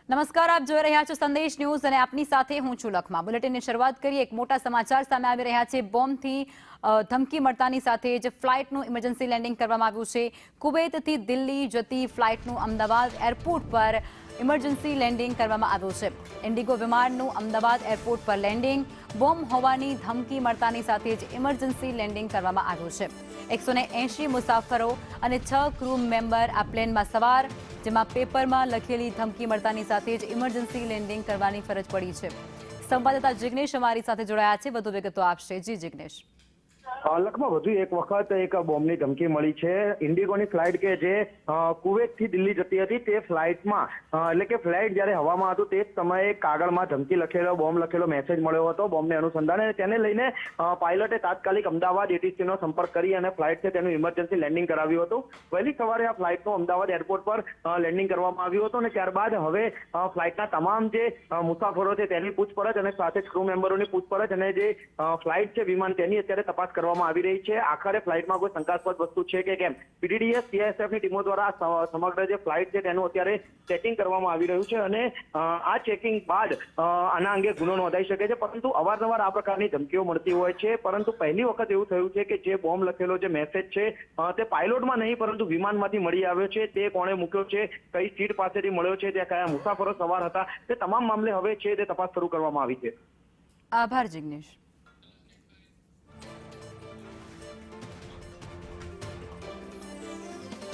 નમસ્કાર, આપ જોઈ રહ્યા છો સંદેશ ન્યૂઝ અને આપની સાથે હું છું લખમા। બુલેટિનની શરૂઆત કરીએ। એક મોટા સમાચાર સામે આવી રહ્યા છે। બોમ્બથી ધમકી મળતાની સાથે જ ફ્લાઇટનું ઇમરજન્સી લેન્ડિંગ કરવામાં આવ્યું છે। કુવૈતથી દિલ્હી જતી ફ્લાઇટનું અમદાવાદ એરપોર્ટ પર ઇમરજન્સી લેન્ડિંગ કરવામાં આવ્યું છે। ઇન્ડિગો વિમાનનું અમદાવાદ એરપોર્ટ પર લેન્ડિંગ, બોમ્બ હોવાની ધમકી મળતાની સાથે જ ઇમરજન્સી લેન્ડિંગ કરવામાં આવ્યું છે। 180 મુસાફરો અને 6 ક્રૂ મેમ્બર આ પ્લેનમાં સવાર, જેમાં પેપરમાં લખેલી ધમકી મળતાની સાથે જ ઇમરજન્સી લેન્ડિંગ કરવાની ફરજ પડી છે। સંવાદદાતા જિગ્નેશ અમારી સાથે જોડાયા છે, વધુ વિગતો આપશે। જી જિગ્નેશ। લખમાં વધુ એક વખત એક બોમ્બની ધમકી મળી છે। ઇન્ડિગોની ફ્લાઇટ કે જે કુવૈતથી દિલ્હી જતી હતી તે ફ્લાઇટમાં એટલે કે ફ્લાઇટ જ્યારે હવામાં હતું તે જ સમયે કાગળમાં ધમકી લખેલો બોમ્બ લખેલો મેસેજ મળ્યો હતો બોમ્બને અનુસંધાને। તેને લઈને પાયલટે તાત્કાલિક અમદાવાદ એટીસીનો સંપર્ક કરી અને ફ્લાઇટ છે તેનું ઇમરજન્સી લેન્ડિંગ કરાવ્યું હતું। વહેલી સવારે આ ફ્લાઇટનું અમદાવાદ એરપોર્ટ પર લેન્ડિંગ કરવામાં આવ્યું હતું અને ત્યારબાદ હવે ફ્લાઇટના તમામ જે મુસાફરો છે તેની પૂછપરછ અને સાથે જ ક્રૂ મેમ્બરોની પૂછપરછ અને જે ફ્લાઇટ છે વિમાન તેની અત્યારે તપાસ કરવામાં આવી રહી છે। આખરે ફ્લાઇટમાં કોઈ શંકાસ્પદ વસ્તુ છે કે કેમ, પીડીડીએસ સીઆઈએસએફની ટીમો દ્વારા સમગ્ર જે ફ્લાઇટ છે તેનું અત્યારે ચેકિંગ કરવામાં આવી રહ્યું છે અને આ ચેકિંગ બાદ આના અંગે ગુનો નોંધાઈ શકે છે। પરંતુ અવારનવાર આ પ્રકારની ધમકીઓ મળતી હોય છે, પરંતુ પહેલી વખત એવું થયું છે કે જે બોમ્બ લખેલો જે મેસેજ છે તે પાયલોટમાં નહીં પરંતુ વિમાનમાંથી મળી આવ્યો છે। તે કોણે મૂક્યો છે, કઈ સીટ પાસેથી મળ્યો છે, ત્યાં કયા મુસાફરો સવાર હતા, તે તમામ મામલે હવે છે તે તપાસ શરૂ કરવામાં આવી છે। આભાર જિગ્નેશ।